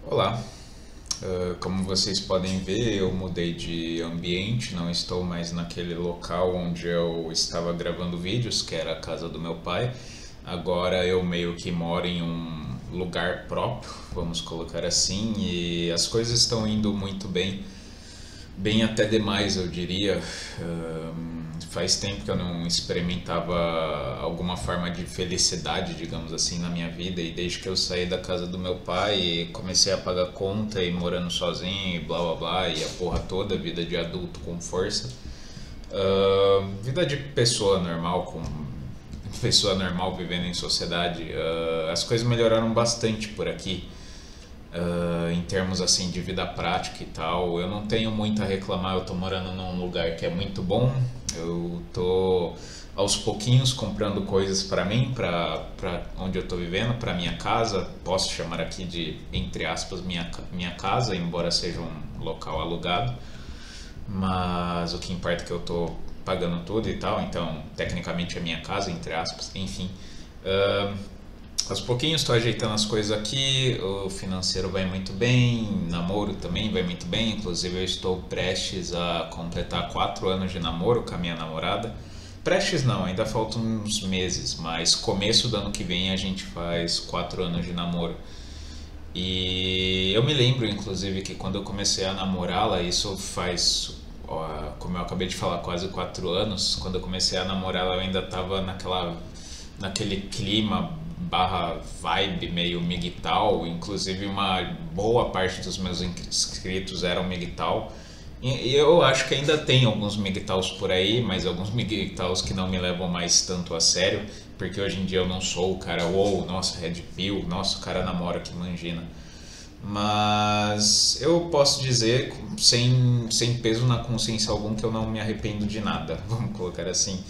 Olá, como vocês podem ver, eu mudei de ambiente, não estou mais naquele local onde eu estava gravando vídeos, que era a casa do meu pai. Agora eu meio que moro em um lugar próprio, vamos colocar assim, e as coisas estão indo muito bem, bem até demais, eu diria. Faz tempo que eu não experimentava alguma forma de felicidade, digamos assim, na minha vida. E desde que eu saí da casa do meu pai e comecei a pagar conta e morando sozinho e blá blá blá, e a porra toda, vida de adulto com força. Vida de pessoa normal, com pessoa normal vivendo em sociedade. As coisas melhoraram bastante por aqui. Em termos assim de vida prática e tal, eu não tenho muito a reclamar. Eu tô morando num lugar que é muito bom. Eu tô aos pouquinhos comprando coisas para mim, para onde eu tô vivendo, para minha casa. Posso chamar aqui de, entre aspas, minha casa, embora seja um local alugado. Mas o que importa é que eu tô pagando tudo e tal, então tecnicamente é minha casa, entre aspas, enfim. Uh, Aos pouquinhos estou ajeitando as coisas aqui, o financeiro vai muito bem, namoro também vai muito bem, inclusive eu estou prestes a completar 4 anos de namoro com a minha namorada. Prestes não, ainda faltam uns meses, mas começo do ano que vem a gente faz 4 anos de namoro. E eu me lembro, inclusive, que quando eu comecei a namorá-la, isso faz, ó, como eu acabei de falar, quase 4 anos. Quando eu comecei a namorá-la, eu ainda estava naquele clima barra vibe meio migtal. Inclusive, uma boa parte dos meus inscritos eram migtal. E eu acho que ainda tem alguns migtaus por aí, mas alguns migtaus que não me levam mais tanto a sério, porque hoje em dia eu não sou o cara, uou, nossa, Red Pill, nossa, o cara namora, que mangina. Mas eu posso dizer, sem peso na consciência algum, que eu não me arrependo de nada, vamos colocar assim.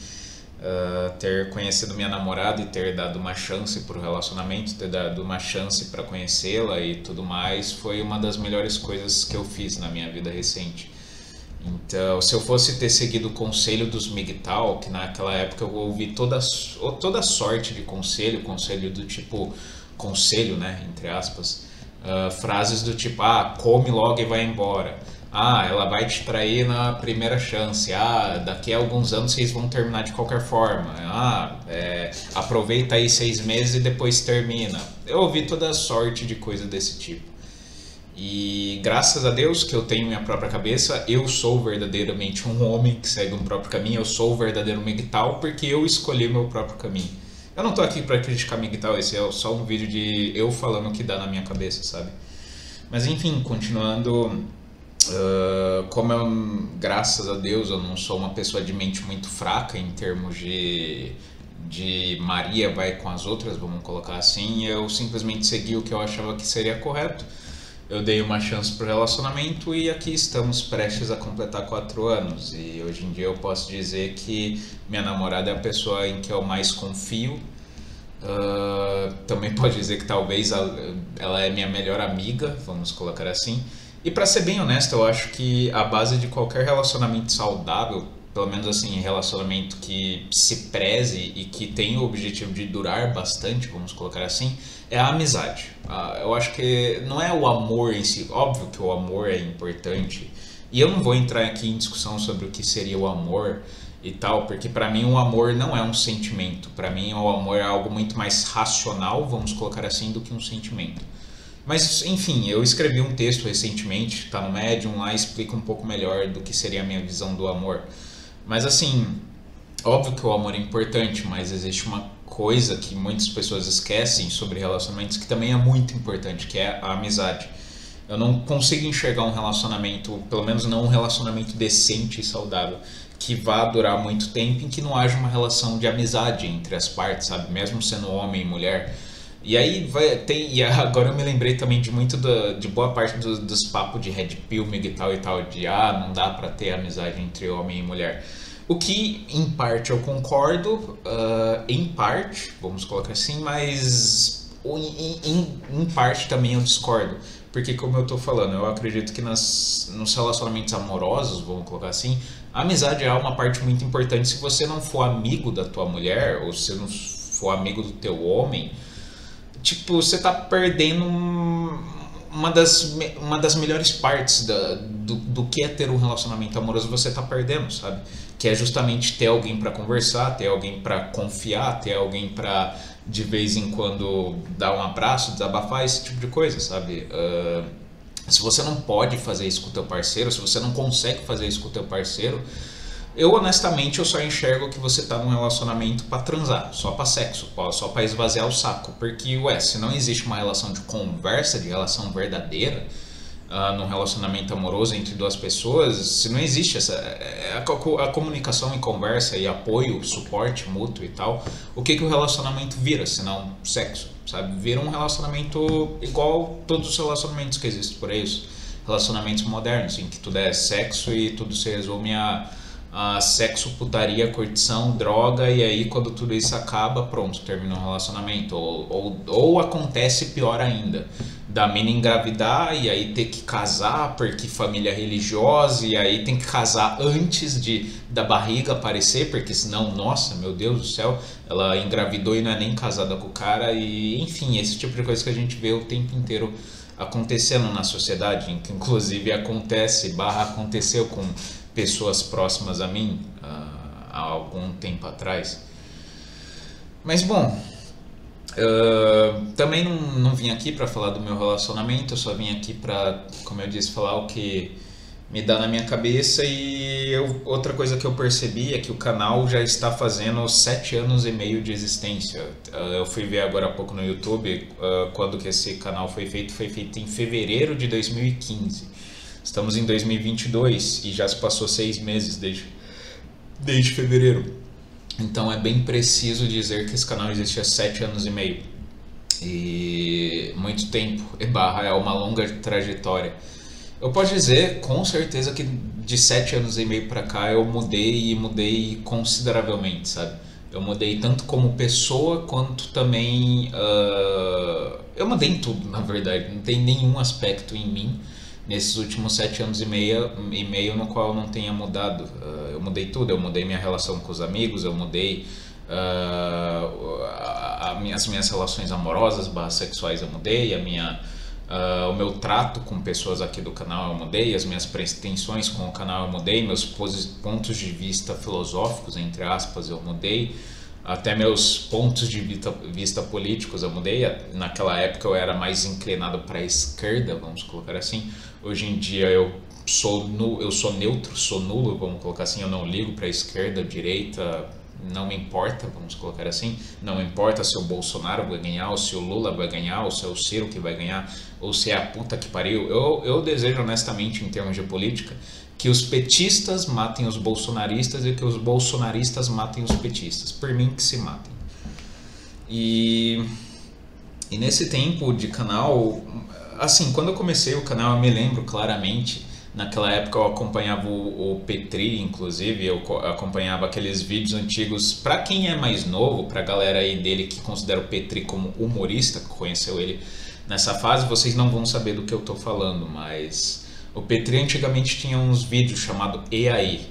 Ter conhecido minha namorada e ter dado uma chance para o relacionamento, ter dado uma chance para conhecê-la e tudo mais, foi uma das melhores coisas que eu fiz na minha vida recente. Então, se eu fosse ter seguido o conselho dos MGTOW, que naquela época eu ouvi toda sorte de conselho do tipo, conselho, né, entre aspas, frases do tipo, come logo e vai embora. Ela vai te trair na primeira chance. Daqui a alguns anos vocês vão terminar de qualquer forma. Aproveita aí 6 meses e depois termina. Eu ouvi toda sorte de coisa desse tipo. E graças a Deus que eu tenho minha própria cabeça, eu sou verdadeiramente um homem que segue um próprio caminho, eu sou o verdadeiro MGTOW porque eu escolhi meu próprio caminho. Eu não tô aqui pra criticar MGTOW, esse é só um vídeo de eu falando o que dá na minha cabeça, sabe? Mas enfim, continuando, como eu, graças a Deus, eu não sou uma pessoa de mente muito fraca em termos de Maria vai com as outras, vamos colocar assim, eu simplesmente segui o que eu achava que seria correto. Eu dei uma chance pro relacionamento e aqui estamos prestes a completar 4 anos. E hoje em dia eu posso dizer que minha namorada é a pessoa em que eu mais confio. Também pode dizer que talvez ela é minha melhor amiga, vamos colocar assim. E para ser bem honesto, eu acho que a base de qualquer relacionamento saudável, pelo menos assim, relacionamento que se preze e que tenha o objetivo de durar bastante, vamos colocar assim, é a amizade. Eu acho que não é o amor em si, óbvio que o amor é importante. E eu não vou entrar aqui em discussão sobre o que seria o amor e tal, porque para mim o amor não é um sentimento. Para mim o amor é algo muito mais racional, vamos colocar assim, do que um sentimento. Mas, enfim, eu escrevi um texto recentemente, tá no Medium, lá explica um pouco melhor do que seria a minha visão do amor. Mas, assim, óbvio que o amor é importante, mas existe uma coisa que muitas pessoas esquecem sobre relacionamentos que também é muito importante, que é a amizade. Eu não consigo enxergar um relacionamento, pelo menos não um relacionamento decente e saudável, que vá durar muito tempo em que não haja uma relação de amizade entre as partes, sabe? Mesmo sendo homem e mulher. E aí e agora eu me lembrei também de de boa parte dos papos de Red Pill, Miguel e tal, de não dá pra ter amizade entre homem e mulher. O que em parte eu concordo, em parte, vamos colocar assim, mas em parte também eu discordo. Porque como eu tô falando, eu acredito que nos relacionamentos amorosos, vamos colocar assim, a amizade é uma parte muito importante. Se você não for amigo da tua mulher, ou se não for amigo do teu homem, tipo, você tá perdendo uma das melhores partes do que é ter um relacionamento amoroso você tá perdendo, sabe? Que é justamente ter alguém para conversar, ter alguém para confiar, ter alguém para de vez em quando dar um abraço, desabafar, esse tipo de coisa, sabe? Se você não pode fazer isso com o teu parceiro, se você não consegue fazer isso com o teu parceiro, eu honestamente eu só enxergo que você tá num relacionamento pra transar, só pra sexo, só pra esvaziar o saco. Porque, se não existe uma relação de conversa, de relação verdadeira, num relacionamento amoroso entre duas pessoas, se não existe a comunicação e conversa e apoio, suporte mútuo e tal, o que o relacionamento vira, se não sexo, sabe? Vira um relacionamento igual todos os relacionamentos que existem por aí, os relacionamentos modernos, em que tudo é sexo e tudo se resume a sexo, putaria, curtição, droga, e aí quando tudo isso acaba, pronto, termina o relacionamento. Ou acontece pior ainda, da mina engravidar e aí ter que casar porque família religiosa, e aí tem que casar antes da barriga aparecer, porque senão, nossa, meu Deus do céu, ela engravidou e não é nem casada com o cara, e enfim, esse tipo de coisa que a gente vê o tempo inteiro acontecendo na sociedade, que inclusive aconteceu com pessoas próximas a mim há algum tempo atrás. Mas bom, também não vim aqui para falar do meu relacionamento, eu só vim aqui para, como eu disse, falar o que me dá na minha cabeça. E outra coisa que eu percebi é que o canal já está fazendo 7 anos e meio de existência. Eu fui ver agora há pouco no YouTube quando que esse canal foi feito em fevereiro de 2015. Estamos em 2022 e já se passou 6 meses desde fevereiro. Então é bem preciso dizer que esse canal existe há 7 anos e meio. E muito tempo, é uma longa trajetória. Eu posso dizer com certeza que de 7 anos e meio pra cá eu mudei consideravelmente, sabe? Eu mudei tanto como pessoa quanto também... eu mudei em tudo, na verdade. Não tem nenhum aspecto em mim nesses últimos 7 anos e meio no qual eu não tenha mudado. Eu mudei tudo, eu mudei minha relação com os amigos, eu mudei as minhas relações amorosas / sexuais, eu mudei o meu trato com pessoas aqui do canal, eu mudei as minhas pretensões com o canal, eu mudei meus pontos de vista filosóficos, entre aspas, eu mudei até meus pontos de vista políticos, eu mudei. Naquela época eu era mais inclinado para a esquerda, vamos colocar assim. Hoje em dia eu sou neutro, sou nulo, vamos colocar assim. Eu não ligo para a esquerda, direita, não me importa, vamos colocar assim. Não importa se o Bolsonaro vai ganhar, ou se o Lula vai ganhar, ou se é o Ciro que vai ganhar, ou se é a puta que pariu. Eu desejo honestamente, em termos de política, que os petistas matem os bolsonaristas e que os bolsonaristas matem os petistas. Por mim, que se matem. E nesse tempo de canal, assim, quando eu comecei o canal, eu me lembro claramente, naquela época eu acompanhava o Petri, inclusive, eu acompanhava aqueles vídeos antigos. Pra quem é mais novo, pra galera aí dele que considera o Petri como humorista, que conheceu ele nessa fase, vocês não vão saber do que eu tô falando, mas... O Petri antigamente tinha uns vídeos chamado E aí,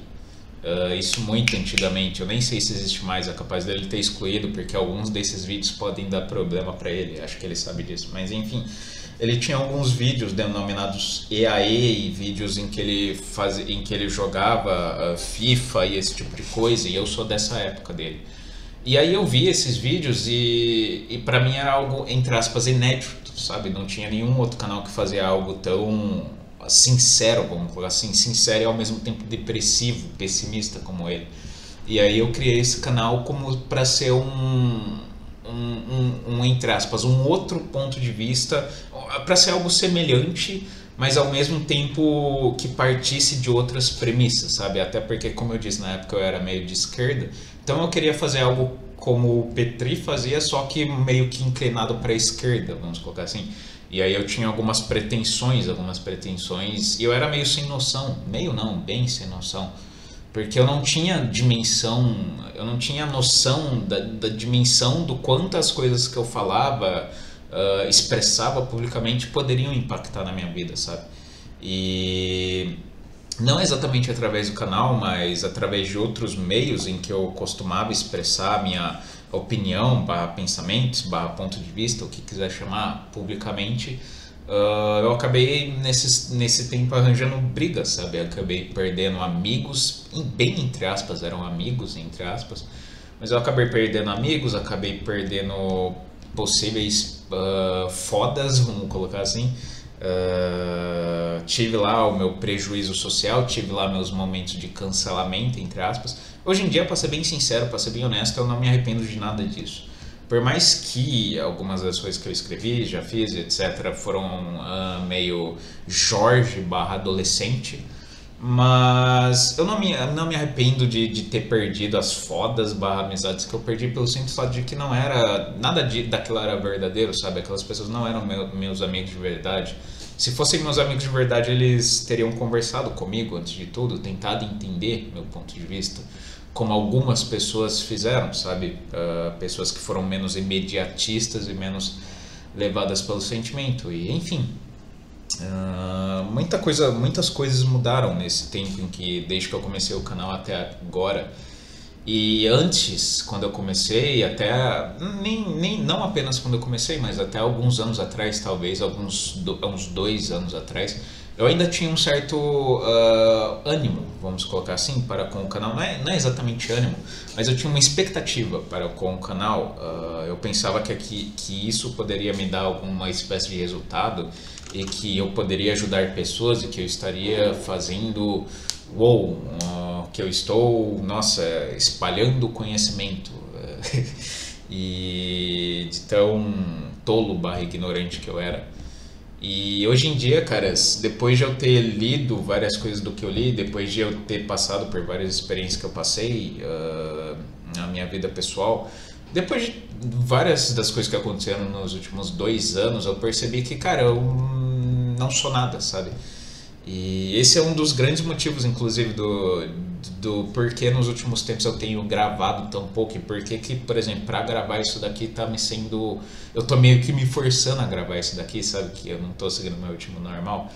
isso muito antigamente, eu nem sei se existe mais, é capaz dele ter excluído, porque alguns desses vídeos podem dar problema pra ele, acho que ele sabe disso, mas enfim, ele tinha alguns vídeos denominados E aí, e vídeos em que ele jogava FIFA e esse tipo de coisa, e eu sou dessa época dele. E aí eu vi esses vídeos e pra mim era algo, entre aspas, inédito, sabe? Não tinha nenhum outro canal que fazia algo tão sincero, vamos falar assim, sincero e ao mesmo tempo depressivo, pessimista como ele. E aí eu criei esse canal como para ser entre aspas, um outro ponto de vista, para ser algo semelhante, mas ao mesmo tempo que partisse de outras premissas, sabe? Até porque, como eu disse, na época eu era meio de esquerda, então eu queria fazer algo como o Petri fazia, só que meio que inclinado para a esquerda, vamos colocar assim. E aí eu tinha algumas pretensões, e eu era meio sem noção, meio não, bem sem noção, porque eu não tinha dimensão, eu não tinha noção da dimensão do quanto as coisas que eu falava, expressava publicamente poderiam impactar na minha vida, sabe? E não exatamente através do canal, mas através de outros meios em que eu costumava expressar a minha opinião, / pensamentos, / ponto de vista, o que quiser chamar publicamente, eu acabei nesse tempo arranjando brigas, sabe? Eu acabei perdendo amigos, bem entre aspas, eram amigos, entre aspas, mas eu acabei perdendo amigos, acabei perdendo possíveis fodas, vamos colocar assim. Tive lá o meu prejuízo social, tive lá meus momentos de cancelamento, entre aspas. Hoje em dia, para ser bem sincero, para ser bem honesto, eu não me arrependo de nada disso. Por mais que algumas das coisas que eu escrevi, já fiz, etc., foram meio Jorge barra adolescente, mas eu não me arrependo de ter perdido as fodas barra amizades que eu perdi pelo simples fato de que não era, nada daquilo era verdadeiro, sabe? Aquelas pessoas não eram meus amigos de verdade. Se fossem meus amigos de verdade, eles teriam conversado comigo antes de tudo, tentado entender meu ponto de vista, como algumas pessoas fizeram, sabe? Pessoas que foram menos imediatistas e menos levadas pelo sentimento. E enfim, muitas coisas mudaram nesse tempo em que, desde que eu comecei o canal até agora. E antes, quando eu comecei, até não apenas quando eu comecei, mas até alguns anos atrás, talvez uns 2 anos atrás, eu ainda tinha um certo ânimo, vamos colocar assim, para com o canal. Não é exatamente ânimo, mas eu tinha uma expectativa para com o canal. Eu pensava que isso poderia me dar alguma espécie de resultado e que eu poderia ajudar pessoas e que eu estaria fazendo, que eu estou, nossa, espalhando conhecimento. E de tão tolo barra ignorante que eu era. E hoje em dia, cara, depois de eu ter lido várias coisas do que eu li, depois de eu ter passado por várias experiências que eu passei na minha vida pessoal, depois de várias das coisas que aconteceram nos últimos 2 anos, eu percebi que, cara, eu não sou nada, sabe? E esse é um dos grandes motivos, inclusive, do porquê nos últimos tempos eu tenho gravado tão pouco e porquê que, por exemplo, para gravar isso daqui tá me sendo... Eu tô meio que me forçando a gravar isso daqui, sabe? Que eu não tô seguindo meu ritmo normal.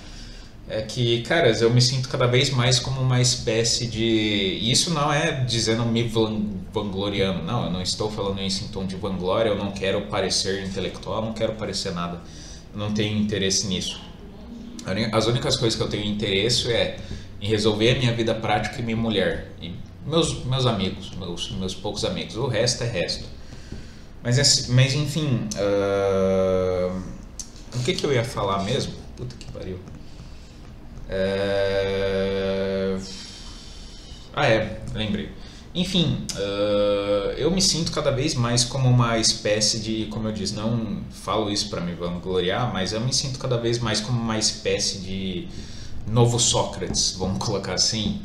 É que, cara, eu me sinto cada vez mais como uma espécie de... E isso não é dizendo me vangloriando, não. Eu não estou falando isso em tom de vanglória, eu não quero parecer intelectual, não quero parecer nada. Eu não tenho interesse nisso. As únicas coisas que eu tenho interesse é em resolver a minha vida prática e minha mulher. E meus amigos, meus poucos amigos. O resto é resto. Mas enfim, o que eu ia falar mesmo? Puta que pariu. Lembrei. Enfim, eu me sinto cada vez mais como uma espécie de, como eu disse, não falo isso para me vangloriar, mas eu me sinto cada vez mais como uma espécie de novo Sócrates, vamos colocar assim,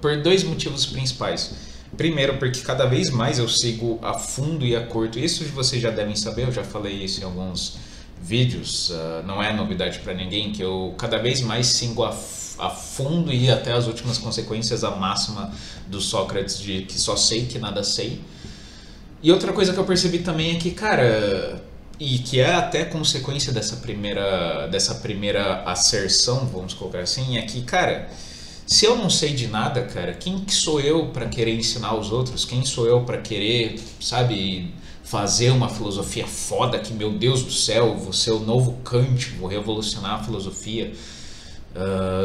por 2 motivos principais. Primeiro, porque cada vez mais eu sigo a fundo e a curto, isso vocês já devem saber, eu já falei isso em alguns vídeos, não é novidade para ninguém, que eu cada vez mais sigo a fundo e até as últimas consequências a máxima do Sócrates de que só sei que nada sei. E outra coisa que eu percebi também é que, cara, e que é até consequência dessa primeira asserção, vamos colocar assim, é que, cara, se eu não sei de nada, cara, quem que sou eu para querer ensinar os outros? Quem sou eu para querer, sabe, fazer uma filosofia foda que, meu Deus do céu, vou ser o novo Kant, vou revolucionar a filosofia.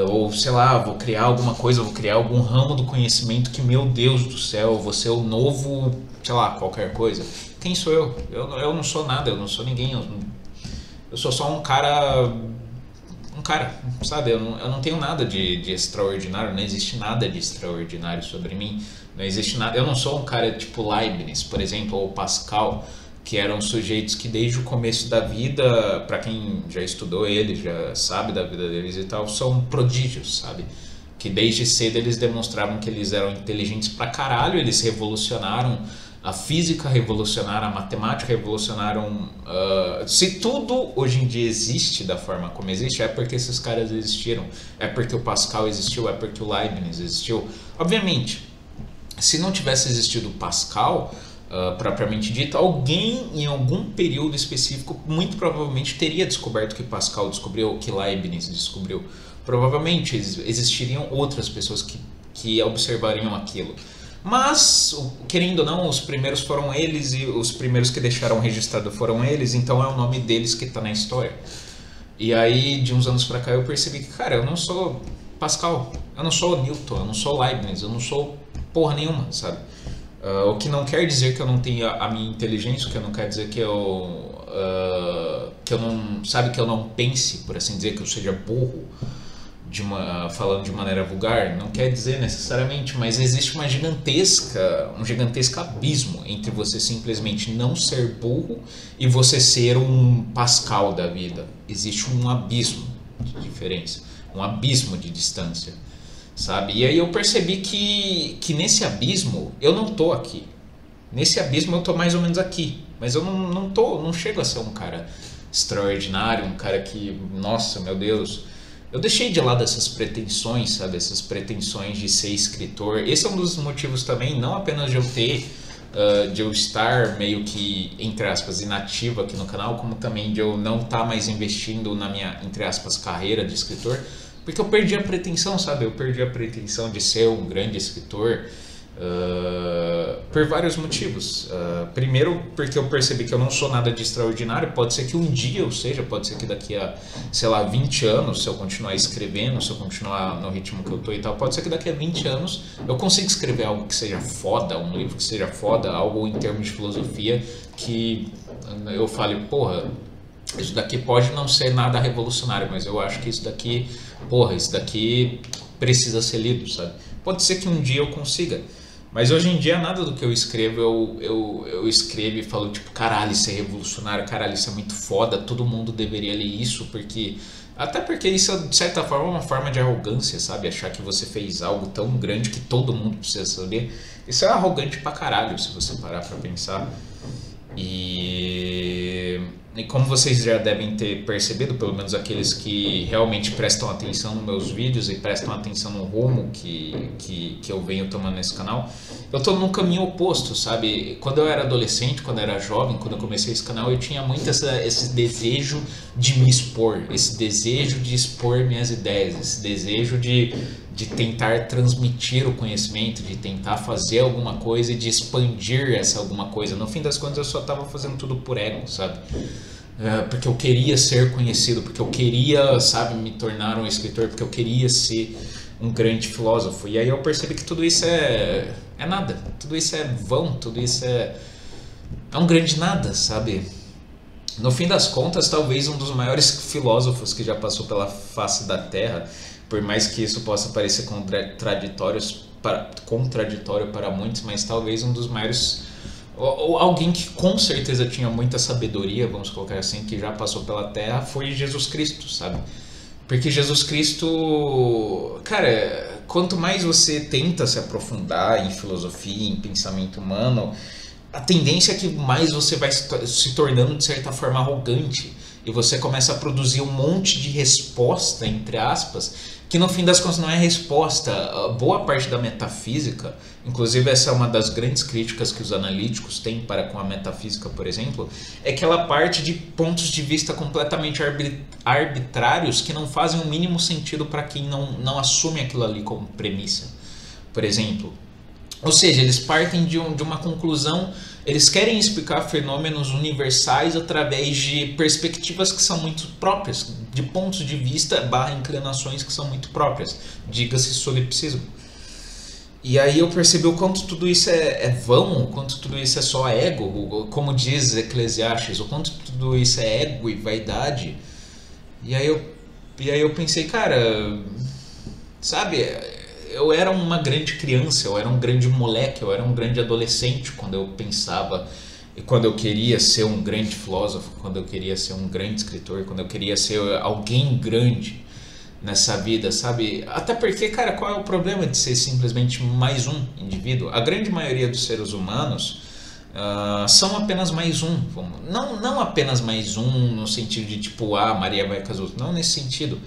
Ou sei lá, vou criar alguma coisa, vou criar algum ramo do conhecimento que, meu Deus do céu, vou ser o novo, sei lá, qualquer coisa. Quem sou eu? Eu não sou nada, eu não sou ninguém, eu sou só um cara, sabe? Eu não tenho nada de extraordinário, não existe nada de extraordinário sobre mim, não existe nada, eu não sou um cara tipo Leibniz, por exemplo, ou Pascal, que eram sujeitos que desde o começo da vida, para quem já estudou eles, já sabe da vida deles e tal, são prodígios, sabe? Que desde cedo eles demonstravam que eles eram inteligentes pra caralho, eles revolucionaram a física, revolucionaram a matemática, revolucionaram... se tudo hoje em dia existe da forma como existe, é porque esses caras existiram, é porque o Pascal existiu, é porque o Leibniz existiu. Obviamente, se não tivesse existido o Pascal... propriamente dito, alguém em algum período específico muito provavelmente teria descoberto o que Pascal descobriu, o que Leibniz descobriu. Provavelmente existiriam outras pessoas que observariam aquilo. Mas, querendo ou não, os primeiros foram eles e os primeiros que deixaram registrado foram eles, então é o nome deles que está na história. E aí, de uns anos pra cá, eu percebi que, cara, eu não sou Pascal, eu não sou Newton, eu não sou Leibniz, eu não sou porra nenhuma, sabe? O que não quer dizer que eu não tenha a minha inteligência, o que não quer dizer que eu não, sabe, que eu não pense, por assim dizer, que eu seja burro, falando de maneira vulgar, não quer dizer necessariamente, mas existe um gigantesco abismo entre você simplesmente não ser burro e você ser um Pascal da vida. Existe um abismo de diferença, um abismo de distância, sabe? E aí eu percebi que nesse abismo eu não tô aqui. Nesse abismo eu tô mais ou menos aqui, mas eu não chego a ser um cara extraordinário, um cara que, nossa, meu Deus. Eu deixei de lado essas pretensões, sabe? Essas pretensões de ser escritor. Esse é um dos motivos também, não apenas de eu de eu estar meio que, entre aspas, inativo aqui no canal, como também de eu não estar mais investindo na minha, entre aspas, carreira de escritor, porque eu perdi a pretensão, sabe? Eu perdi a pretensão de ser um grande escritor. Por vários motivos. Primeiro, porque eu percebi que eu não sou nada de extraordinário. Pode ser que um dia eu seja, pode ser que daqui a, sei lá, 20 anos, se eu continuar escrevendo, se eu continuar no ritmo que eu tô e tal, pode ser que daqui a 20 anos eu consiga escrever algo que seja foda, um livro que seja foda, algo em termos de filosofia que eu fale, porra, isso daqui pode não ser nada revolucionário, mas eu acho que isso daqui, porra, isso daqui precisa ser lido, sabe? Pode ser que um dia eu consiga. Mas hoje em dia nada do que eu escrevo eu escrevo e falo tipo, caralho, isso é revolucionário, caralho, isso é muito foda, todo mundo deveria ler isso, porque... Até porque isso de certa forma é uma forma de arrogância, sabe? Achar que você fez algo tão grande que todo mundo precisa saber. Isso é arrogante pra caralho, se você parar pra pensar. E como vocês já devem ter percebido, pelo menos aqueles que realmente prestam atenção nos meus vídeos e prestam atenção no rumo que eu venho tomando nesse canal, eu tô num caminho oposto, sabe? Quando eu era adolescente, quando eu era jovem, quando eu comecei esse canal, eu tinha muito esse desejo de me expor, esse desejo de expor minhas ideias, esse desejo de tentar transmitir o conhecimento, de tentar fazer alguma coisa e de expandir essa alguma coisa. No fim das contas, eu só estava fazendo tudo por ego, sabe? Porque eu queria ser conhecido, porque eu queria, sabe, me tornar um escritor, porque eu queria ser um grande filósofo. E aí eu percebi que tudo isso é nada, tudo isso é vão, tudo isso é um grande nada, sabe? No fim das contas, talvez um dos maiores filósofos que já passou pela face da Terra, por mais que isso possa parecer contraditório para muitos, mas talvez um dos maiores, ou alguém que com certeza tinha muita sabedoria, vamos colocar assim, que já passou pela Terra, foi Jesus Cristo, sabe? Porque Jesus Cristo, cara, quanto mais você tenta se aprofundar em filosofia, em pensamento humano, a tendência é que mais você vai se tornando de certa forma arrogante e você começa a produzir um monte de resposta, entre aspas, que no fim das contas não é resposta. Boa parte da metafísica, inclusive essa é uma das grandes críticas que os analíticos têm para com a metafísica, por exemplo, é que ela parte de pontos de vista completamente arbitrários que não fazem o mínimo sentido para quem não assume aquilo ali como premissa, por exemplo. Ou seja, eles partem de uma conclusão, eles querem explicar fenômenos universais através de perspectivas que são muito próprias, de pontos de vista / inclinações que são muito próprias, diga-se solipsismo. E aí eu percebi o quanto tudo isso é vão, o quanto tudo isso é só ego, como diz Eclesiastes, o quanto tudo isso é ego e vaidade. E aí eu pensei, cara, sabe... Eu era uma grande criança, eu era um grande moleque, eu era um grande adolescente quando eu pensava e quando eu queria ser um grande filósofo, quando eu queria ser um grande escritor, quando eu queria ser alguém grande nessa vida, sabe? Até porque, cara, qual é o problema de ser simplesmente mais um indivíduo? A grande maioria dos seres humanos são apenas mais um. Não apenas mais um no sentido de tipo, Maria vai com as outras, não nesse sentido.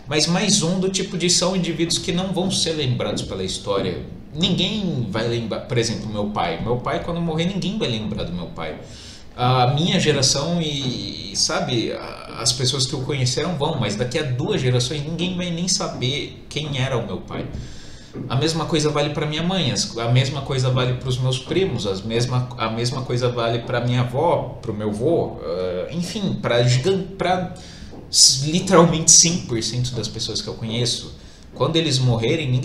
Mas mais um do tipo de são indivíduos que não vão ser lembrados pela história. Ninguém vai lembrar, por exemplo, meu pai. Meu pai, quando morrer, ninguém vai lembrar do meu pai. A minha geração e, sabe, as pessoas que o conheceram vão, mas daqui a 2 gerações ninguém vai nem saber quem era o meu pai. A mesma coisa vale para minha mãe, a mesma coisa vale para os meus primos, a mesma coisa vale para minha avó, para o meu avô, enfim, para literalmente 100% das pessoas que eu conheço, quando eles morrerem,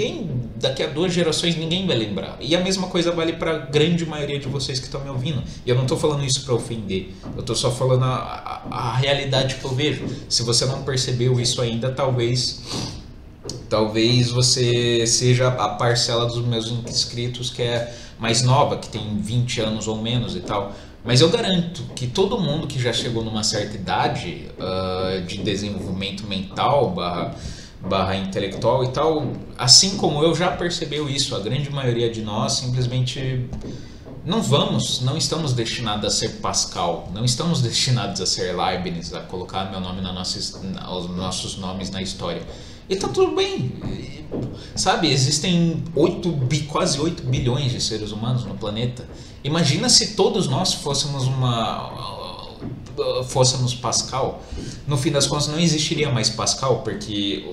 daqui a 2 gerações, ninguém vai lembrar. E a mesma coisa vale para a grande maioria de vocês que estão me ouvindo. E eu não estou falando isso para ofender, eu estou só falando a realidade que eu vejo. Se você não percebeu isso ainda, talvez você seja a parcela dos meus inscritos que é mais nova, que tem 20 anos ou menos e tal. Mas eu garanto que todo mundo que já chegou numa certa idade de desenvolvimento mental barra intelectual e tal, assim como eu, já percebeu isso. A grande maioria de nós simplesmente não estamos destinados a ser Pascal, não estamos destinados a ser Leibniz, a colocar meu nome os nossos nomes na história. E tá tudo bem, sabe? Existem quase 8 bilhões de seres humanos no planeta. Imagina se todos nós fôssemos Pascal. No fim das contas não existiria mais Pascal, porque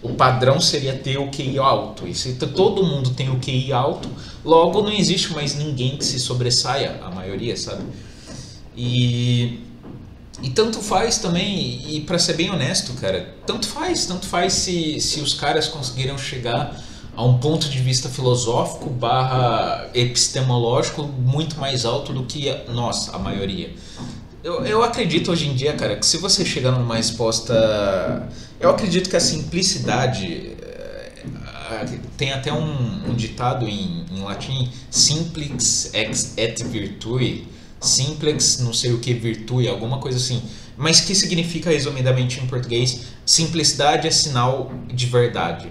o padrão seria ter o QI alto. E se todo mundo tem o QI alto, logo não existe mais ninguém que se sobressaia, a maioria, sabe? E tanto faz também, e pra ser bem honesto, cara, tanto faz se os caras conseguiram chegar a um ponto de vista filosófico barra epistemológico muito mais alto do que nós, a maioria. Eu acredito hoje em dia, cara, que se você chegar numa resposta... Eu acredito que a simplicidade... Tem até um ditado em latim, simplex et virtui, simplex não sei o que virtui, alguma coisa assim, mas que significa resumidamente em português, simplicidade é sinal de verdade.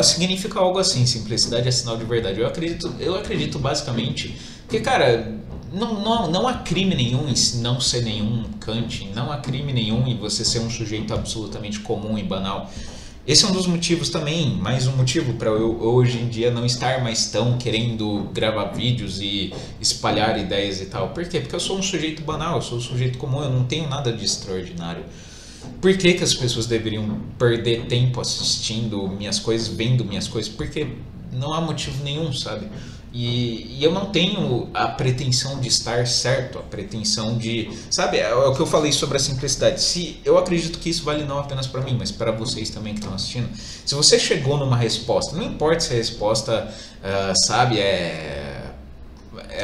Significa algo assim, simplicidade é sinal de verdade. Eu acredito basicamente que, cara, não há crime nenhum em não ser nenhum Kant, não há crime nenhum em você ser um sujeito absolutamente comum e banal. Esse é um dos motivos também, mais um motivo para eu hoje em dia não estar mais tão querendo gravar vídeos e espalhar ideias e tal. Por quê? Porque eu sou um sujeito banal, eu sou um sujeito comum, eu não tenho nada de extraordinário. Por que as pessoas deveriam perder tempo assistindo minhas coisas, vendo minhas coisas? Porque não há motivo nenhum, sabe? E eu não tenho a pretensão de estar certo, a pretensão de... Sabe, é o que eu falei sobre a simplicidade. Eu acredito que isso vale não apenas para mim, mas para vocês também que estão assistindo. Se você chegou numa resposta, não importa se a resposta, sabe, é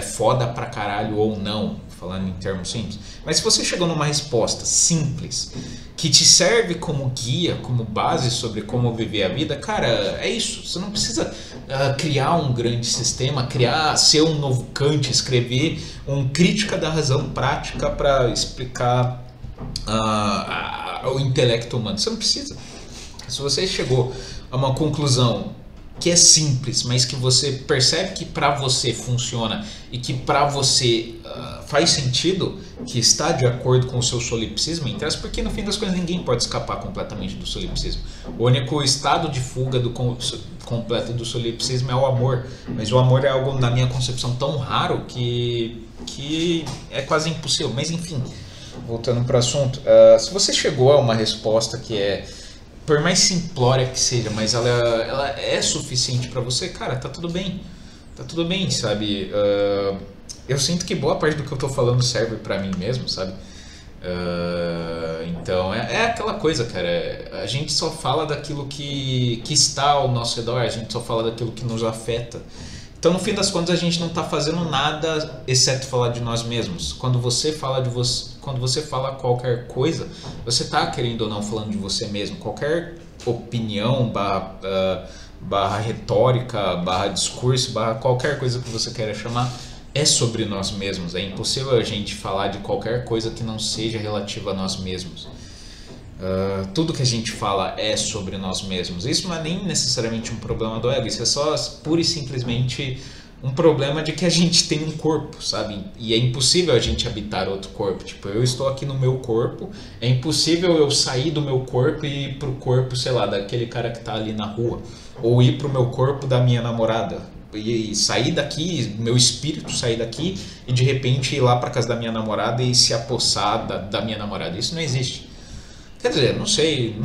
foda pra caralho ou não, falando em termos simples, mas se você chegou numa resposta simples, que te serve como guia, como base sobre como viver a vida, cara, é isso. Você não precisa criar um grande sistema, ser um novo Kant, escrever crítica da razão prática para explicar o intelecto humano. Você não precisa. Se você chegou a uma conclusão que é simples, mas que você percebe que para você funciona e que para você faz sentido, que está de acordo com o seu solipsismo, interessa, porque no fim das coisas ninguém pode escapar completamente do solipsismo. O único estado de fuga completo do solipsismo é o amor, mas o amor é algo, na minha concepção, tão raro que é quase impossível. Mas enfim, voltando para o assunto, se você chegou a uma resposta que é, por mais simplória que seja, mas ela é suficiente para você, cara, tá tudo bem, sabe? Eu sinto que boa parte do que eu tô falando serve para mim mesmo, sabe? Então é aquela coisa, cara, a gente só fala daquilo que está ao nosso redor, a gente só fala daquilo que nos afeta. Então, no fim das contas, a gente não está fazendo nada exceto falar de nós mesmos. Quando você fala qualquer coisa, você está querendo ou não falando de você mesmo. Qualquer opinião, barra retórica, barra discurso, barra qualquer coisa que você queira chamar, é sobre nós mesmos. É impossível a gente falar de qualquer coisa que não seja relativa a nós mesmos. Tudo que a gente fala é sobre nós mesmos. Isso não é nem necessariamente um problema do ego, isso é só pura e simplesmente um problema de que a gente tem um corpo, sabe? E é impossível a gente habitar outro corpo. Tipo, eu estou aqui no meu corpo, é impossível eu sair do meu corpo e ir pro corpo, sei lá, daquele cara que tá ali na rua, ou ir pro meu corpo da minha namorada, e sair daqui, meu espírito sair daqui e de repente ir lá pra casa da minha namorada e se apossar da minha namorada. Isso não existe. Quer dizer, não sei.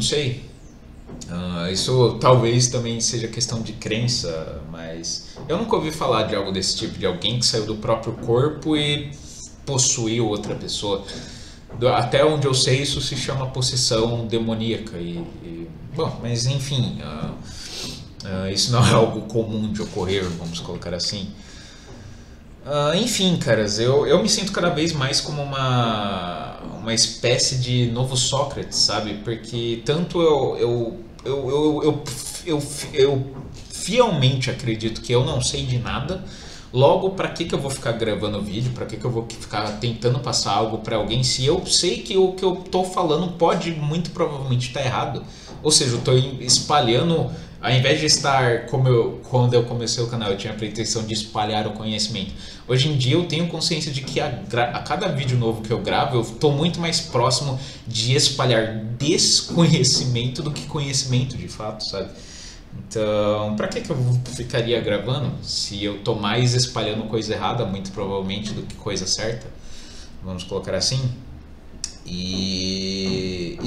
Isso talvez também seja questão de crença, mas eu nunca ouvi falar de algo desse tipo, de alguém que saiu do próprio corpo e possuiu outra pessoa. Até onde eu sei, isso se chama possessão demoníaca. Bom, mas enfim, isso não é algo comum de ocorrer, vamos colocar assim. Enfim, caras, eu me sinto cada vez mais como uma espécie de novo Sócrates, sabe? Porque tanto eu fielmente acredito que eu não sei de nada. Logo, para que eu vou ficar gravando vídeo? Para que eu vou ficar tentando passar algo para alguém se eu sei que o que eu tô falando pode muito provavelmente estar errado? Ou seja, eu tô espalhando, ao invés de estar quando eu comecei o canal, eu tinha a pretensão de espalhar o conhecimento. Hoje em dia eu tenho consciência de que a cada vídeo novo que eu gravo, eu estou muito mais próximo de espalhar desconhecimento do que conhecimento de fato, sabe? Então, pra que eu ficaria gravando se eu tô mais espalhando coisa errada, muito provavelmente, do que coisa certa? Vamos colocar assim. E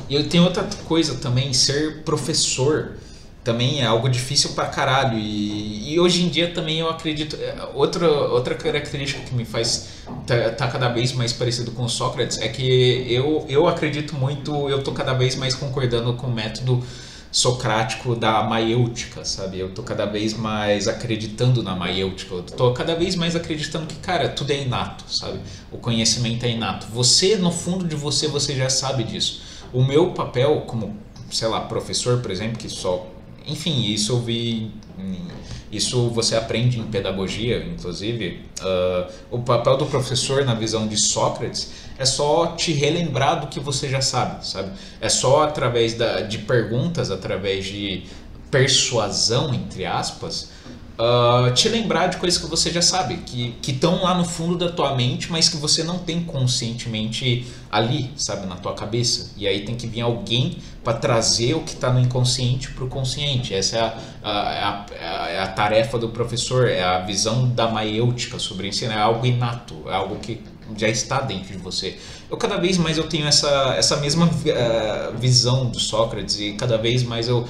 eu tenho outra coisa também, ser professor também é algo difícil pra caralho. E hoje em dia também eu acredito. Outra característica que me faz tá cada vez mais parecido com o Sócrates é que eu acredito muito, eu tô cada vez mais concordando com o método socrático da maiêutica, sabe? Eu tô cada vez mais acreditando na maiêutica, eu tô cada vez mais acreditando que, cara, tudo é inato, sabe? O conhecimento é inato. Você, no fundo de você, você já sabe disso. O meu papel como, sei lá, professor, por exemplo, que só... Enfim, isso eu vi... Isso você aprende em pedagogia, inclusive. O papel do professor, na visão de Sócrates, é só te relembrar do que você já sabe? É só através de perguntas, através de persuasão, entre aspas, te lembrar de coisas que você já sabe, que estão lá no fundo da tua mente, mas que você não tem conscientemente ali, sabe, na tua cabeça. E aí tem que vir alguém para trazer o que está no inconsciente para o consciente. Essa é a tarefa do professor, é a visão da maiêutica sobre o ensino, é algo inato, é algo que já está dentro de você. Cada vez mais eu tenho essa mesma visão do Sócrates e cada vez mais eu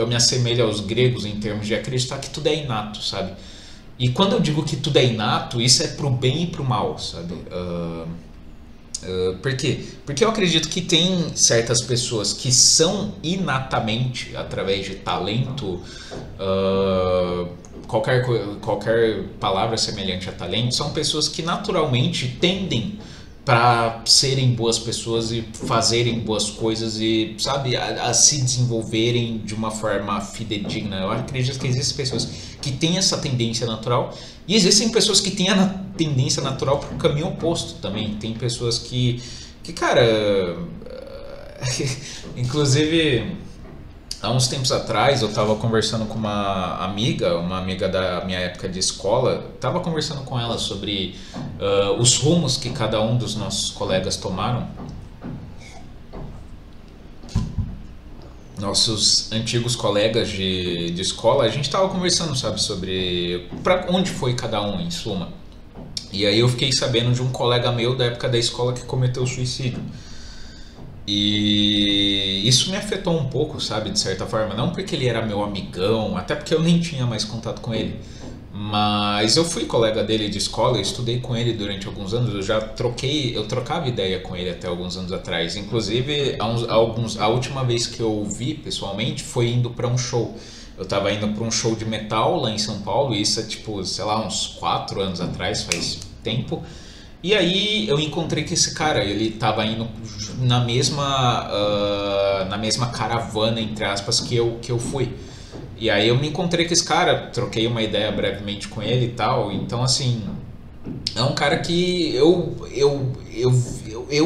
me assemelho aos gregos em termos de acreditar que tudo é inato, sabe? E quando eu digo que tudo é inato, isso é pro bem e pro mal, sabe? Por quê? Porque eu acredito que tem certas pessoas que são inatamente, através de talento, qualquer palavra semelhante a talento, são pessoas que naturalmente tendem para serem boas pessoas e fazerem boas coisas e, sabe, a se desenvolverem de uma forma fidedigna. Eu acredito que existem pessoas que têm essa tendência natural e existem pessoas que têm a tendência natural para o caminho oposto também. Tem pessoas que cara, inclusive há uns tempos atrás eu estava conversando com uma amiga da minha época de escola, estava conversando com ela sobre os rumos que cada um dos nossos colegas tomaram, nossos antigos colegas de escola. A gente estava conversando, sabe, sobre para onde foi cada um, em suma. E aí eu fiquei sabendo de um colega meu da época da escola que cometeu suicídio. E isso me afetou um pouco, sabe, de certa forma. Não porque ele era meu amigão, até porque eu nem tinha mais contato com ele. Mas eu fui colega dele de escola, eu estudei com ele durante alguns anos. Eu trocava ideia com ele até alguns anos atrás. Inclusive, a última vez que eu o vi pessoalmente foi indo para um show. Eu tava indo para um show de metal lá em São Paulo, e isso é tipo, sei lá, uns 4 anos atrás, faz tempo. E aí eu encontrei com esse cara, ele estava indo na mesma caravana, entre aspas, que eu fui. E aí eu me encontrei com esse cara, troquei uma ideia brevemente com ele e tal. Então, assim, é um cara que eu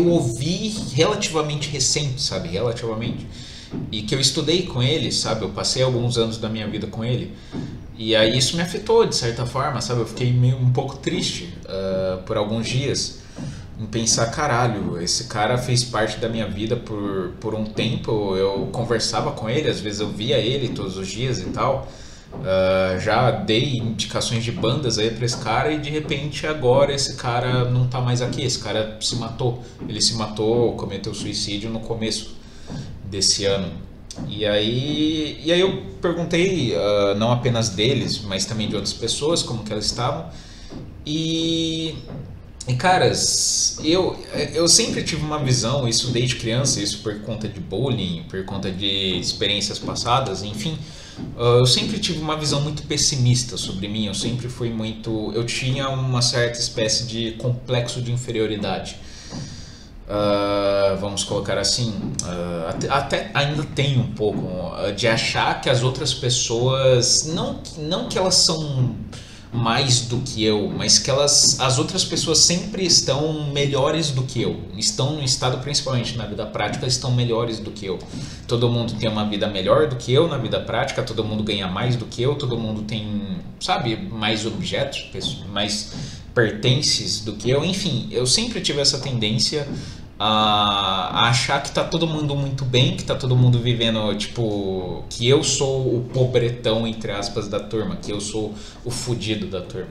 ouvi relativamente recente, sabe? Relativamente. E que eu estudei com ele, sabe? Eu passei alguns anos da minha vida com ele. E aí isso me afetou de certa forma, sabe? Eu fiquei meio um pouco triste por alguns dias em pensar, caralho, esse cara fez parte da minha vida por um tempo. Eu conversava com ele, às vezes eu via ele todos os dias e tal. Já dei indicações de bandas aí pra esse cara e de repente agora esse cara não tá mais aqui. Esse cara se matou. Ele se matou, cometeu suicídio no começo desse ano. E aí eu perguntei, não apenas deles, mas também de outras pessoas, como que elas estavam. E E caras, eu sempre tive uma visão, isso desde criança, isso por conta de bullying, por conta de experiências passadas, enfim. Eu sempre tive uma visão muito pessimista sobre mim, eu sempre fui muito. Eu tinha uma certa espécie de complexo de inferioridade. Vamos colocar assim, até ainda tem um pouco de achar que as outras pessoas, não que elas são mais do que eu, mas que as outras pessoas sempre estão melhores do que eu, estão no estado, principalmente na vida prática, estão melhores do que eu. Todo mundo tem uma vida melhor do que eu na vida prática, todo mundo ganha mais do que eu, todo mundo tem, sabe, mais objetos, mais pertences do que eu. Enfim, eu sempre tive essa tendência a achar que tá todo mundo muito bem, que tá todo mundo vivendo, tipo, que eu sou o pobretão, entre aspas, da turma, que eu sou o fudido da turma.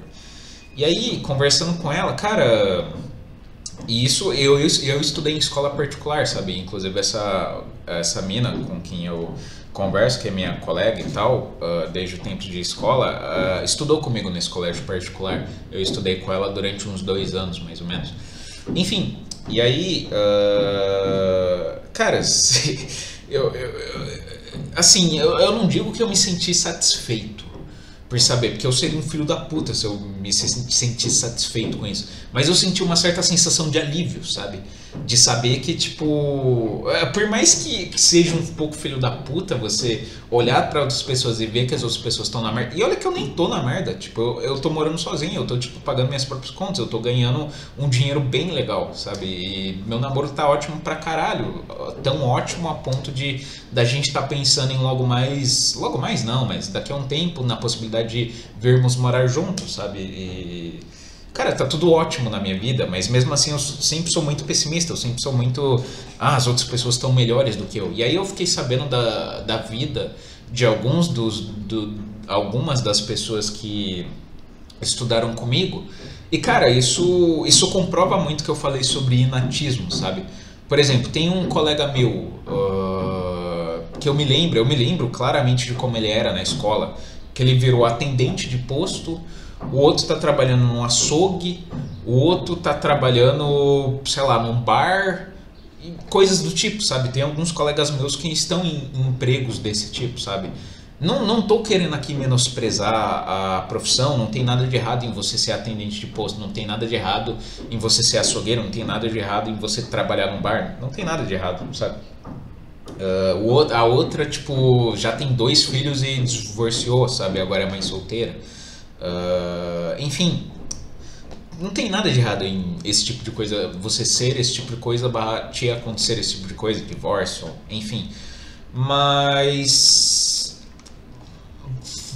E aí, conversando com ela, cara, e isso eu estudei em escola particular, sabe? Inclusive essa mina com quem eu converso, que é minha colega e tal, desde o tempo de escola, estudou comigo nesse colégio particular. Eu estudei com ela durante uns 2 anos, mais ou menos. Enfim, e aí, cara, assim, eu não digo que eu me senti satisfeito por saber, porque eu seria um filho da puta se eu me sentisse satisfeito com isso. Mas eu senti uma certa sensação de alívio, sabe? De saber que, tipo, por mais que seja um pouco filho da puta, você olhar pra outras pessoas e ver que as outras pessoas estão na merda. E olha que eu nem tô na merda, tipo, eu tô morando sozinho, eu tô, tipo, pagando minhas próprias contas, eu tô ganhando um dinheiro bem legal, sabe? E meu namoro tá ótimo pra caralho, tão ótimo a ponto de da gente tá pensando em logo mais não, mas daqui a um tempo na possibilidade de virmos morar juntos, sabe? E cara, tá tudo ótimo na minha vida, mas mesmo assim eu sempre sou muito pessimista, eu sempre sou muito. As outras pessoas estão melhores do que eu. E aí eu fiquei sabendo da vida de algumas das pessoas que estudaram comigo. E cara, isso comprova muito que eu falei sobre inatismo, sabe? Por exemplo, tem um colega meu que eu me lembro claramente de como ele era na escola, que ele virou atendente de posto. O outro está trabalhando num açougue, o outro está trabalhando, sei lá, num bar, e coisas do tipo, sabe? Tem alguns colegas meus que estão em empregos desse tipo, sabe? Não tô querendo aqui menosprezar a profissão, não tem nada de errado em você ser atendente de posto, não tem nada de errado em você ser açougueiro, não tem nada de errado em você trabalhar num bar, não tem nada de errado, sabe? A outra, tipo, já tem 2 filhos e divorciou, sabe? Agora é mãe solteira. Enfim, não tem nada de errado em esse tipo de coisa, você ser esse tipo de coisa, barra te acontecer esse tipo de coisa, divórcio, enfim. Mas,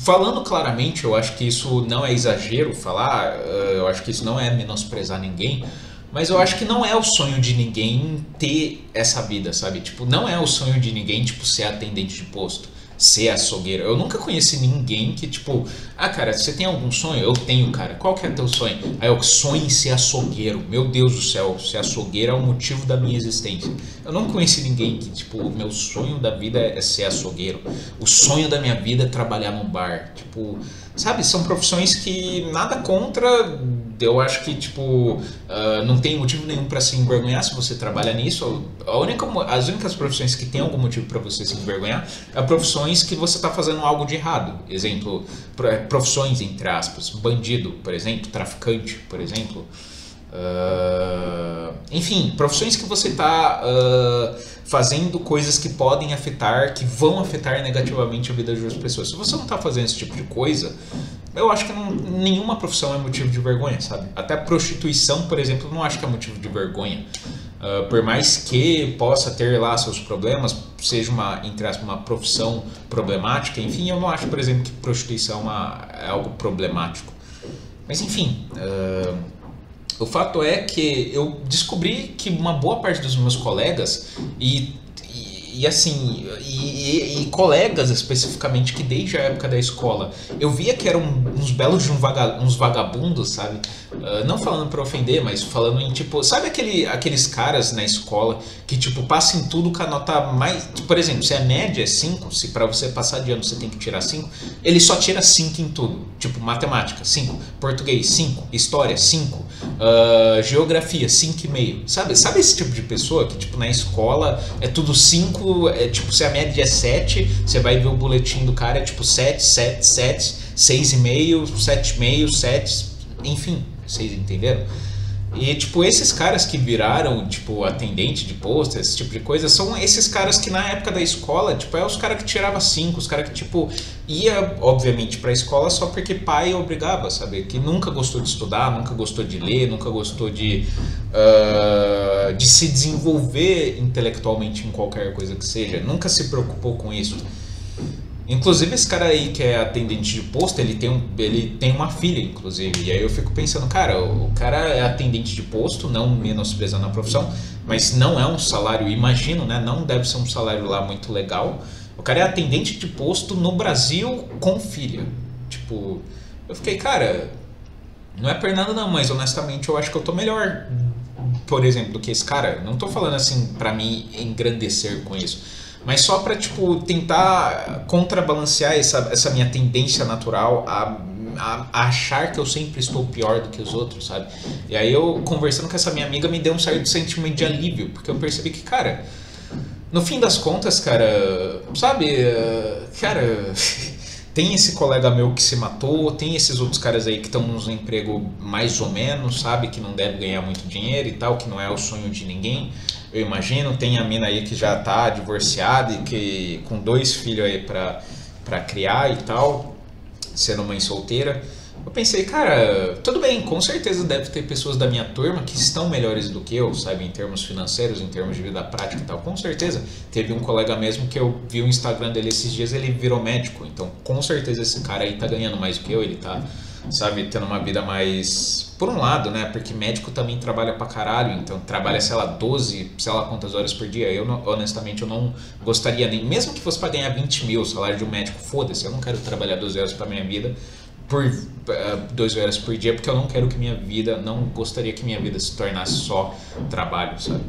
falando claramente, eu acho que isso não é exagero falar, eu acho que isso não é menosprezar ninguém, mas eu acho que não é o sonho de ninguém ter essa vida, sabe? Tipo, não é o sonho de ninguém, tipo, ser atendente de posto, ser açougueiro. Eu nunca conheci ninguém que, tipo, cara, você tem algum sonho? Eu tenho, cara. Qual que é teu sonho? Eu sonho em ser açougueiro. Meu Deus do céu, ser açougueiro é o motivo da minha existência. Eu não conheci ninguém que, tipo, o meu sonho da vida é ser açougueiro. O sonho da minha vida é trabalhar num bar. Tipo, sabe, são profissões que nada contra. Eu acho que, tipo, não tem motivo nenhum para se envergonhar se você trabalha nisso. As únicas profissões que tem algum motivo para você se envergonhar é profissões que você está fazendo algo de errado. Exemplo, profissões, entre aspas. Bandido, por exemplo. Traficante, por exemplo. Enfim, profissões que você está fazendo coisas que podem afetar, que vão afetar negativamente a vida de outras pessoas. Se você não está fazendo esse tipo de coisa, eu acho que nenhuma profissão é motivo de vergonha, sabe? Até prostituição, por exemplo, eu não acho que é motivo de vergonha. Por mais que possa ter lá seus problemas, seja entre aspas, uma profissão problemática, enfim, eu não acho, por exemplo, que prostituição é algo problemático. Mas enfim, o fato é que eu descobri que uma boa parte dos meus colegas, e e assim, e colegas especificamente que desde a época da escola eu via que eram uns belos de uns vagabundos, sabe? Não falando pra ofender, mas falando em tipo, sabe aqueles caras na escola que tipo passam em tudo com a nota mais. Por exemplo, se a média é 5, se pra você passar de ano você tem que tirar 5, ele só tira 5 em tudo. Tipo, matemática, 5, português, 5, história, 5, geografia, 5,5. Sabe esse tipo de pessoa que tipo na escola é tudo 5, tipo, se a média é 7, você vai ver o boletim do cara, é tipo 7, 7, 7, 6,5, 7,5, 7, enfim, vocês entenderam? E, tipo, esses caras que viraram, tipo, atendente de posto, esse tipo de coisa, são esses caras que na época da escola, tipo, é os caras que tiravam 5, os caras que, tipo, ia, obviamente, pra escola só porque pai obrigava, sabe? Que nunca gostou de estudar, nunca gostou de ler, nunca gostou de se desenvolver intelectualmente em qualquer coisa que seja, nunca se preocupou com isso. Inclusive esse cara aí que é atendente de posto, ele tem uma filha, inclusive. E aí eu fico pensando, cara, o cara é atendente de posto, não menosprezando a profissão, mas não é um salário, imagino, né? Não deve ser um salário lá muito legal. O cara é atendente de posto no Brasil com filha. Tipo, eu fiquei, cara, não é por nada não, mas honestamente eu acho que eu tô melhor, por exemplo, do que esse cara. Não tô falando assim pra me engrandecer com isso. Mas só pra, tipo, tentar contrabalancear essa minha tendência natural a achar que eu sempre estou pior do que os outros, sabe? E aí eu, conversando com essa minha amiga, me deu um certo sentimento de alívio, porque eu percebi que, cara, no fim das contas, cara, sabe, cara, tem esse colega meu que se matou, tem esses outros caras aí que estão nos empregos mais ou menos, sabe, que não deve ganhar muito dinheiro e tal, que não é o sonho de ninguém. Eu imagino, tem a mina aí que já tá divorciada e que com 2 filhos aí pra criar e tal, sendo mãe solteira. Eu pensei, cara, tudo bem, com certeza deve ter pessoas da minha turma que estão melhores do que eu, sabe, em termos financeiros, em termos de vida prática e tal, com certeza. Teve um colega mesmo que eu vi o Instagram dele esses dias, ele virou médico, então com certeza esse cara aí tá ganhando mais do que eu, ele tá, sabe, tendo uma vida mais, por um lado, né, porque médico também trabalha pra caralho, então trabalha, sei lá, 12, sei lá quantas horas por dia. Eu, honestamente, eu não gostaria nem, mesmo que fosse pra ganhar 20 mil, o salário de um médico, foda-se, eu não quero trabalhar 12 horas pra minha vida, por 12 horas por dia, porque eu não quero que minha vida, não gostaria que minha vida se tornasse só trabalho, sabe?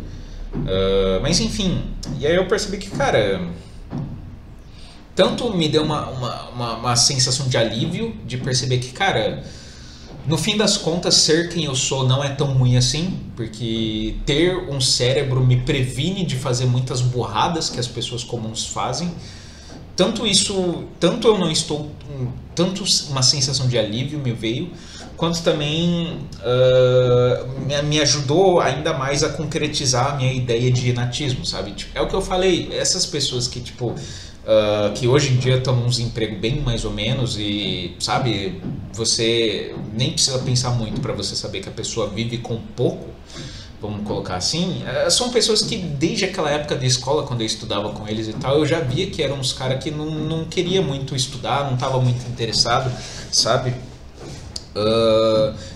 Mas enfim, e aí eu percebi que, cara, tanto me deu uma sensação de alívio, de perceber que, cara, no fim das contas, ser quem eu sou não é tão ruim assim, porque ter um cérebro me previne de fazer muitas burradas que as pessoas comuns fazem. Tanto eu não estou, tanto uma sensação de alívio me veio, quanto também me ajudou ainda mais a concretizar a minha ideia de inatismo, sabe? Tipo, é o que eu falei, essas pessoas que, tipo, que hoje em dia estão nos empregos bem mais ou menos e, sabe, você nem precisa pensar muito para você saber que a pessoa vive com pouco, vamos colocar assim, são pessoas que desde aquela época de escola, quando eu estudava com eles e tal, eu já via que eram uns caras que não queria muito estudar, não estava muito interessado, sabe?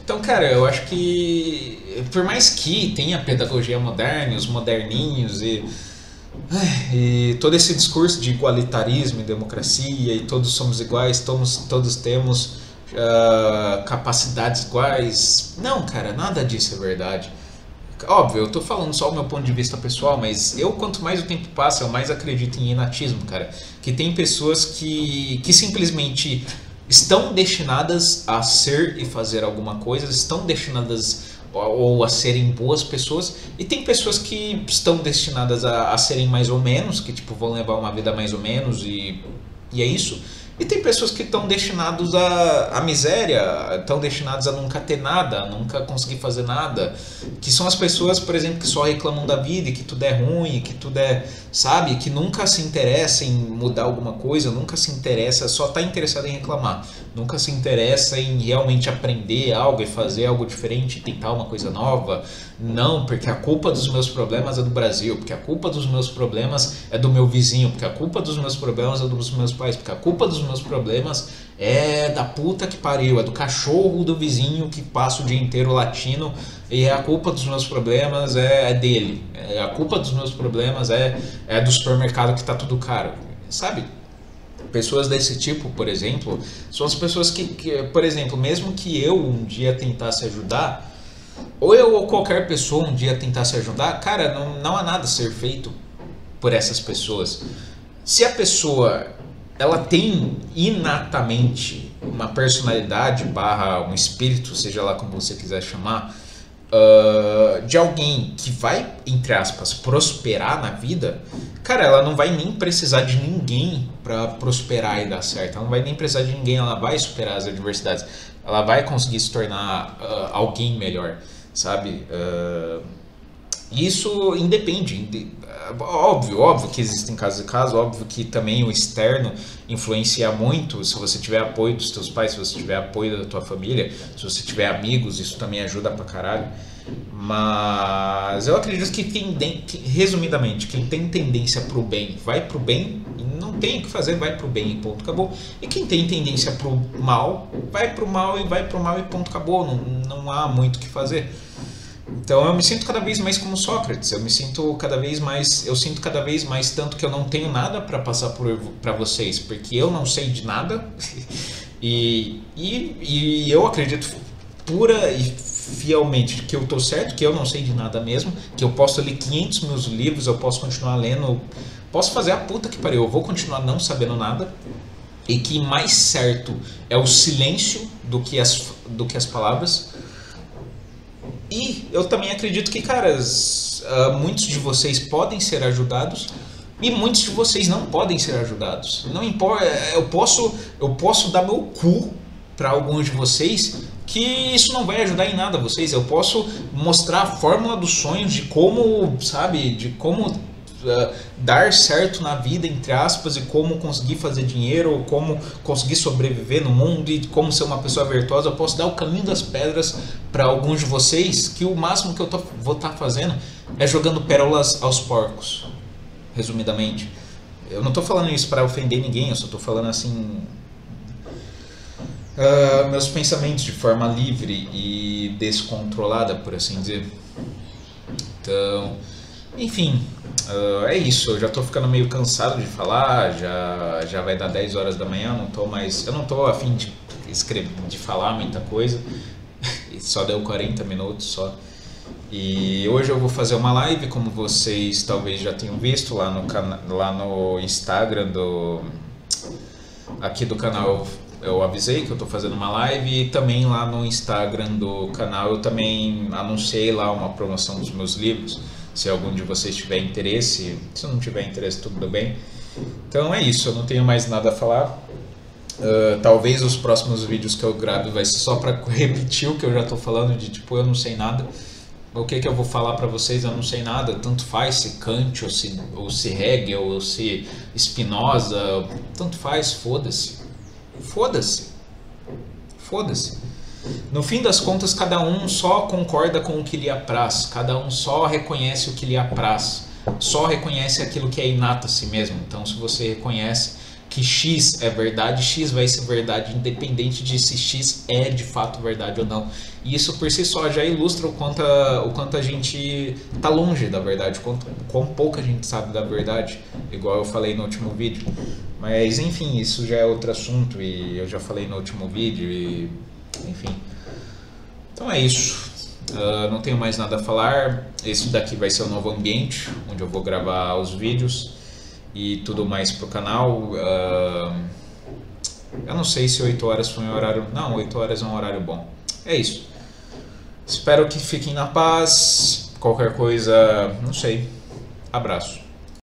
Então, cara, eu acho que por mais que tenha a pedagogia moderna, os moderninhos e todo esse discurso de igualitarismo e democracia e todos somos iguais, todos temos capacidades iguais, não, cara, nada disso é verdade. Óbvio, eu tô falando só o meu ponto de vista pessoal, mas eu, quanto mais o tempo passa, eu mais acredito em inatismo, cara. Que tem pessoas que simplesmente estão destinadas a ser e fazer alguma coisa, estão destinadas ou a serem boas pessoas, e tem pessoas que estão destinadas a serem mais ou menos, que tipo vão levar uma vida mais ou menos e é isso. E tem pessoas que estão destinadas à miséria, estão destinadas a nunca ter nada, a nunca conseguir fazer nada. Que são as pessoas, por exemplo, que só reclamam da vida, que tudo é ruim, que tudo é, sabe, que nunca se interessa em mudar alguma coisa, nunca se interessa, só está interessado em reclamar. Nunca se interessa em realmente aprender algo e fazer algo diferente, tentar uma coisa nova. Não, porque a culpa dos meus problemas é do Brasil, porque a culpa dos meus problemas é do meu vizinho, porque a culpa dos meus problemas é dos meus pais, porque a culpa dos meus problemas é da puta que pariu, é do cachorro do vizinho que passa o dia inteiro latindo, e a culpa dos meus problemas é dele, a culpa dos meus problemas é do supermercado que tá tudo caro, sabe? Pessoas desse tipo, por exemplo, são as pessoas que, por exemplo, mesmo que eu um dia tentasse ajudar, ou eu ou qualquer pessoa um dia tentasse ajudar, cara, não há nada a ser feito por essas pessoas. Se a pessoa ela tem inatamente uma personalidade barra um espírito, seja lá como você quiser chamar, de alguém que vai, entre aspas, prosperar na vida, cara, ela não vai nem precisar de ninguém para prosperar e dar certo. Ela não vai nem precisar de ninguém, ela vai superar as adversidades. Ela vai conseguir se tornar alguém melhor, sabe? Isso independe. Óbvio que existem casos e casos, óbvio que também o externo influencia muito. Se você tiver apoio dos teus pais, se você tiver apoio da tua família, se você tiver amigos, isso também ajuda pra caralho. Mas eu acredito que resumidamente, quem tem tendência pro bem, vai pro bem, e não tem o que fazer, vai pro bem e ponto, acabou. E quem tem tendência pro mal, vai pro mal e vai pro mal e ponto, acabou. Não há muito o que fazer. Então eu me sinto cada vez mais como Sócrates, eu sinto cada vez mais tanto que eu não tenho nada para passar para vocês, porque eu não sei de nada e eu acredito pura e fielmente que eu tô certo, que eu não sei de nada mesmo, que eu posso ler 500 mil livros, eu posso continuar lendo, posso fazer a puta que pariu, eu vou continuar não sabendo nada, e que mais certo é o silêncio do que as palavras. E eu também acredito que, caras, muitos de vocês podem ser ajudados e muitos de vocês não podem ser ajudados. Não importa, eu posso dar meu cu para alguns de vocês que isso não vai ajudar em nada vocês. Eu posso mostrar a fórmula dos sonhos de como, sabe, de como dar certo na vida, entre aspas, e como conseguir fazer dinheiro, ou como conseguir sobreviver no mundo e como ser uma pessoa virtuosa. Eu posso dar o caminho das pedras para alguns de vocês, que o máximo que eu vou estar fazendo é jogando pérolas aos porcos, resumidamente. Eu não estou falando isso para ofender ninguém, eu só estou falando assim meus pensamentos de forma livre e descontrolada, por assim dizer. Então, enfim, é isso. Eu já tô ficando meio cansado de falar, já vai dar 10 horas da manhã, eu não tô a fim de escrever, de falar muita coisa. Só deu 40 minutos só. E hoje eu vou fazer uma live, como vocês talvez já tenham visto lá no Instagram aqui do canal. Eu avisei que eu tô fazendo uma live, e também lá no Instagram do canal eu também anunciei lá uma promoção dos meus livros. Se algum de vocês tiver interesse, se não tiver interesse, tudo bem. Então é isso, eu não tenho mais nada a falar. Talvez os próximos vídeos que eu grave vai ser só para repetir o que eu já tô falando, de tipo, eu não sei nada. O que eu vou falar para vocês, eu não sei nada. Tanto faz se Kant, ou se Hegel, ou se Spinoza, tanto faz, foda-se. Foda-se. Foda-se. No fim das contas, cada um só concorda com o que lhe apraz, cada um só reconhece o que lhe apraz, só reconhece aquilo que é inato a si mesmo. Então, se você reconhece que X é verdade, X vai ser verdade, independente de se X é de fato verdade ou não. E isso por si só já ilustra o quanto a gente está longe da verdade, quão pouco a gente sabe da verdade, igual eu falei no último vídeo. Mas enfim, isso já é outro assunto e eu já falei no último vídeo e enfim. Então é isso. Não tenho mais nada a falar. Esse daqui vai ser o novo ambiente onde eu vou gravar os vídeos e tudo mais pro canal. Eu não sei se 8 horas foi um horário... Não, 8 horas é um horário bom. É isso. Espero que fiquem na paz. Qualquer coisa, não sei. Abraço.